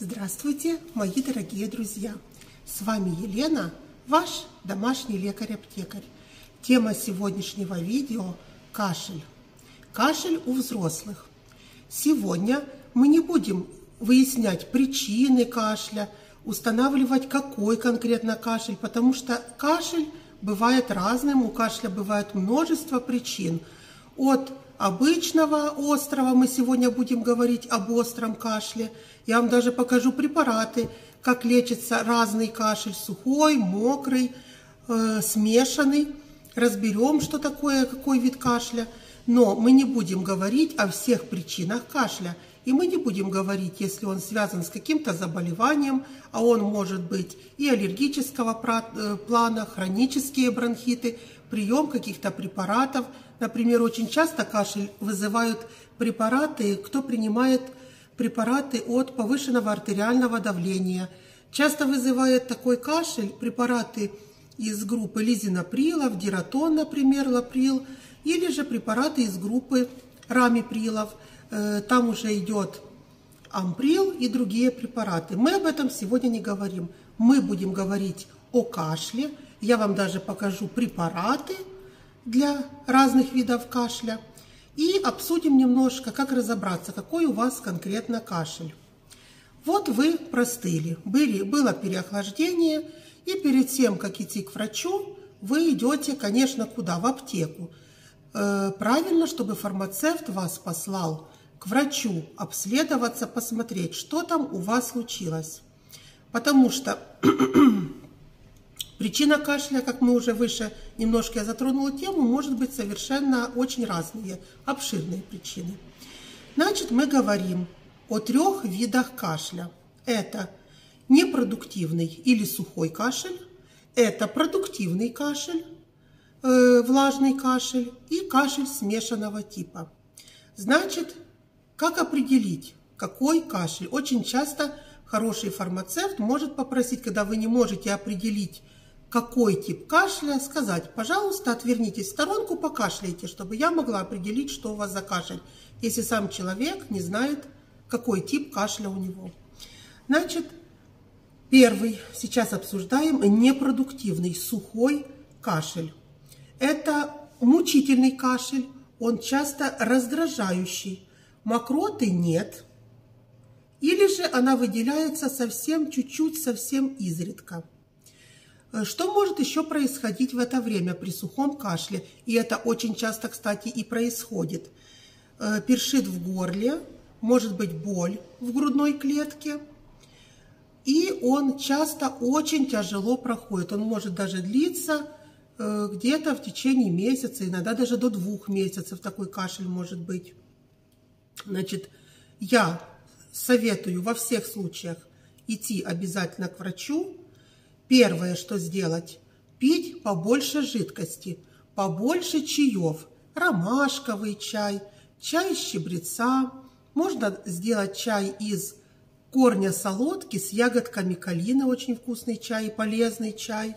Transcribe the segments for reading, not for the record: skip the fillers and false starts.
Здравствуйте, мои дорогие друзья! С вами Елена, ваш домашний лекарь-аптекарь. Тема сегодняшнего видео – кашель. Кашель у взрослых. Сегодня мы не будем выяснять причины кашля, устанавливать, какой конкретно кашель, потому что кашель бывает разным, у кашля бывает множество причин. От обычного острого, мы сегодня будем говорить об остром кашле. Я вам даже покажу препараты, как лечится разный кашель, сухой, мокрый, смешанный. Разберем, что такое, какой вид кашля. Но мы не будем говорить о всех причинах кашля. И мы не будем говорить, если он связан с каким-то заболеванием, а он может быть и аллергического плана, хронические бронхиты, прием каких-то препаратов. Например, очень часто кашель вызывают препараты, кто принимает препараты от повышенного артериального давления. Часто вызывает такой кашель препараты из группы лизинаприлов, диратон, например, лаприл, или же препараты из группы рамиприлов. Там уже идет амприл и другие препараты. Мы об этом сегодня не говорим. Мы будем говорить о кашле. Я вам даже покажу препараты для разных видов кашля. И обсудим немножко, как разобраться, какой у вас конкретно кашель. Вот вы простыли, было переохлаждение, и перед тем, как идти к врачу, вы идете, конечно, куда? В аптеку. Правильно, чтобы фармацевт вас послал к врачу обследоваться, посмотреть, что там у вас случилось. Потому что причина кашля, как мы уже выше немножко я затронула тему, может быть совершенно очень разные, обширные причины. Значит, мы говорим о 3 видах кашля. Это непродуктивный или сухой кашель, это продуктивный кашель, влажный кашель и кашель смешанного типа. Значит, как определить, какой кашель? Очень часто хороший фармацевт может попросить, когда вы не можете определить, какой тип кашля, сказать: пожалуйста, отвернитесь в сторонку, покашляйте, чтобы я могла определить, что у вас за кашель, если сам человек не знает, какой тип кашля у него. Значит, первый, сейчас обсуждаем непродуктивный сухой кашель. Это мучительный кашель, он часто раздражающий, мокроты нет, или же она выделяется совсем чуть-чуть, совсем изредка. Что может еще происходить в это время при сухом кашле? И это очень часто, кстати, и происходит. Першит в горле, может быть боль в грудной клетке, и он часто очень тяжело проходит. Он может даже длиться где-то в течение месяца, иногда даже до 2 месяцев такой кашель может быть. Значит, я советую во всех случаях идти обязательно к врачу. Первое, что сделать, пить побольше жидкости, побольше чаев, ромашковый чай, чай из чабреца. Можно сделать чай из корня солодки с ягодками калины, очень вкусный чай, полезный чай.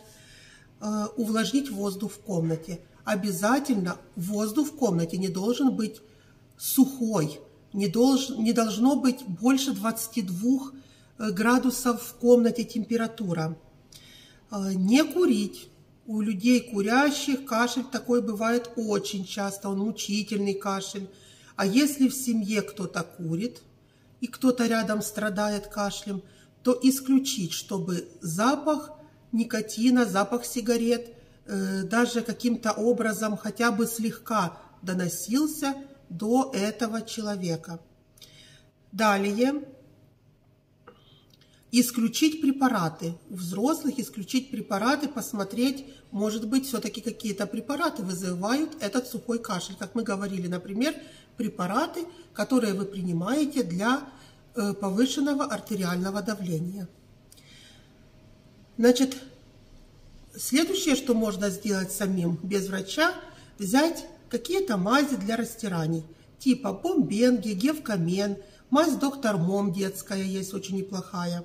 Увлажнить воздух в комнате. Обязательно воздух в комнате не должен быть сухой, не должно быть больше 22 градусов в комнате температура. Не курить. У людей курящих кашель такой бывает очень часто, он мучительный кашель. А если в семье кто-то курит и кто-то рядом страдает кашлем, то исключить, чтобы запах никотина, запах сигарет даже каким-то образом хотя бы слегка доносился до этого человека. Далее. Исключить препараты. У взрослых исключить препараты, посмотреть, может быть, все-таки какие-то препараты вызывают этот сухой кашель. Как мы говорили, например, препараты, которые вы принимаете для повышенного артериального давления. Значит, следующее, что можно сделать самим без врача, взять какие-то мази для растираний, типа бомбенги, гевкамен, мазь доктор Мом детская есть, очень неплохая.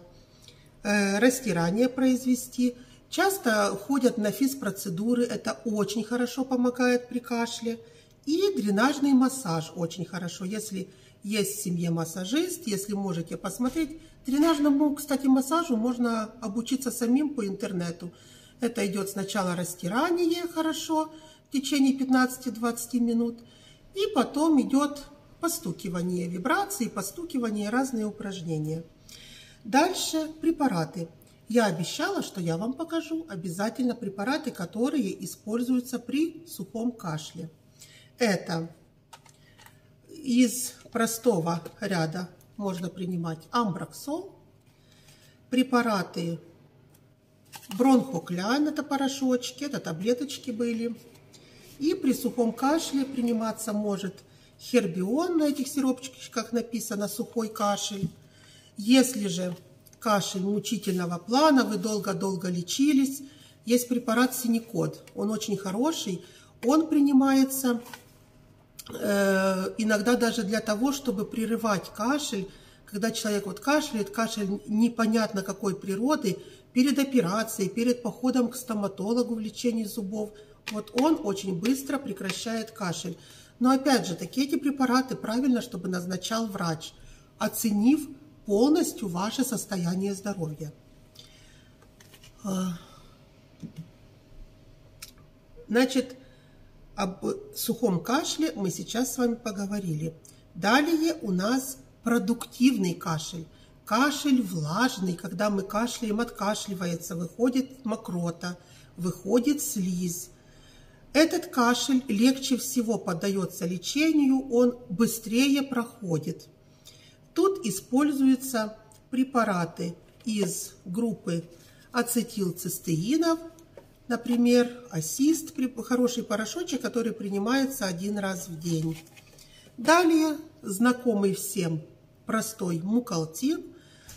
Растирание произвести. Часто ходят на физпроцедуры, это очень хорошо помогает при кашле. И дренажный массаж очень хорошо. Если есть в семье массажист, если можете посмотреть. Тренажному, кстати, массажу можно обучиться самим по интернету. Это идет сначала растирание хорошо в течение 15-20 минут, и потом идет постукивание, вибрации, постукивание, разные упражнения. Дальше препараты. Я обещала, что я вам покажу обязательно препараты, которые используются при сухом кашле. Это из простого ряда можно принимать амброксол, препараты бронхокляйн, это порошочки, это таблеточки были. И при сухом кашле приниматься может хербион, на этих сиропчиках написано сухой кашель. Если же кашель мучительного плана, вы долго-долго лечились, есть препарат синекод. Он очень хороший, он принимается иногда даже для того, чтобы прерывать кашель. Когда человек вот кашляет, кашель непонятно какой природы, перед операцией, перед походом к стоматологу в лечении зубов, вот он очень быстро прекращает кашель. Но опять же, такие эти препараты правильно, чтобы назначал врач, оценив полностью ваше состояние здоровья. Значит, об сухом кашле мы сейчас с вами поговорили. Далее у нас продуктивный кашель. Кашель влажный, когда мы кашляем, откашливается, выходит мокрота, выходит слизь. Этот кашель легче всего поддается лечению, он быстрее проходит. Тут используются препараты из группы ацетилцистеинов, например, Ассист, хороший порошочек, который принимается 1 раз в день. Далее знакомый всем простой мукалтин,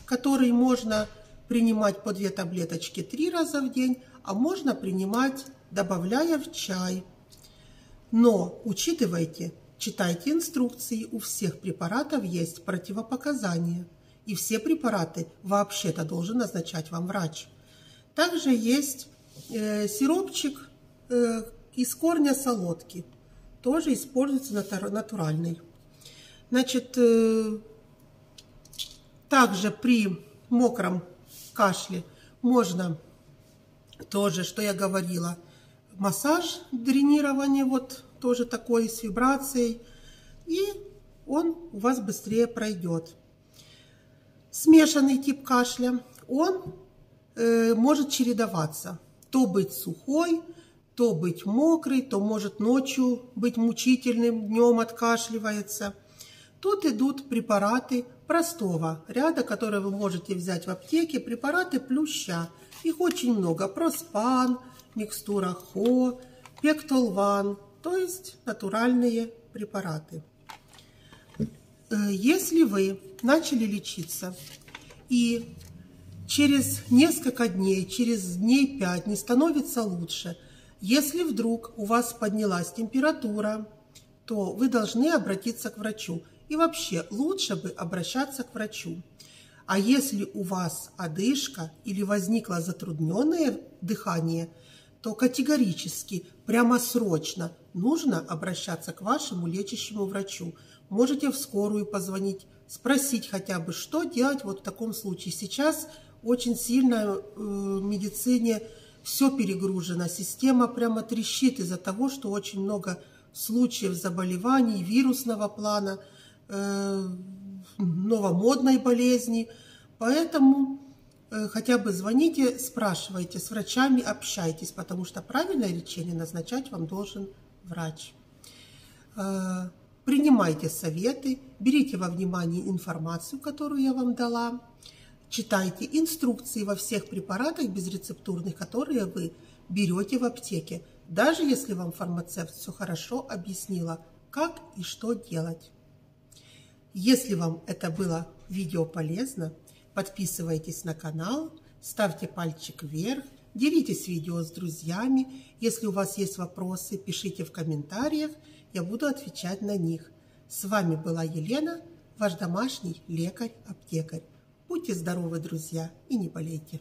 который можно принимать по 2 таблеточки 3 раза в день, а можно принимать, добавляя в чай. Но учитывайте, читайте инструкции, у всех препаратов есть противопоказания. И все препараты вообще-то должен назначать вам врач. Также есть сиропчик из корня солодки. Тоже используется натуральный. Значит, также при мокром кашле можно тоже, что я говорила, массаж, дренирование, вот тоже такой с вибрацией, и он у вас быстрее пройдет. Смешанный тип кашля, он может чередоваться. То быть сухой, то быть мокрый, то может ночью быть мучительным, днем откашливается. Тут идут препараты простого ряда, которые вы можете взять в аптеке, препараты плюща. Их очень много. Проспан, микстура Хо, Пектолван, то есть натуральные препараты. Если вы начали лечиться и через несколько дней, через дней 5 не становится лучше, если вдруг у вас поднялась температура, то вы должны обратиться к врачу. И вообще лучше бы обращаться к врачу. А если у вас одышка или возникло затрудненное дыхание, то категорически, прямо срочно нужно обращаться к вашему лечащему врачу. Можете в скорую позвонить, спросить хотя бы, что делать вот в таком случае. Сейчас очень сильно в медицине все перегружено, система прямо трещит из-за того, что очень много случаев заболеваний вирусного плана, новомодной болезни. Поэтому хотя бы звоните, спрашивайте с врачами, общайтесь, потому что правильное лечение назначать вам должен врач. Принимайте советы, берите во внимание информацию, которую я вам дала. Читайте инструкции во всех препаратах безрецептурных, которые вы берете в аптеке, даже если вам фармацевт все хорошо объяснила, как и что делать. Если вам это было видео полезно, подписывайтесь на канал, ставьте пальчик вверх, делитесь видео с друзьями. Если у вас есть вопросы, пишите в комментариях, я буду отвечать на них. С вами была Елена, ваш домашний лекарь-аптекарь. Будьте здоровы, друзья, и не болейте.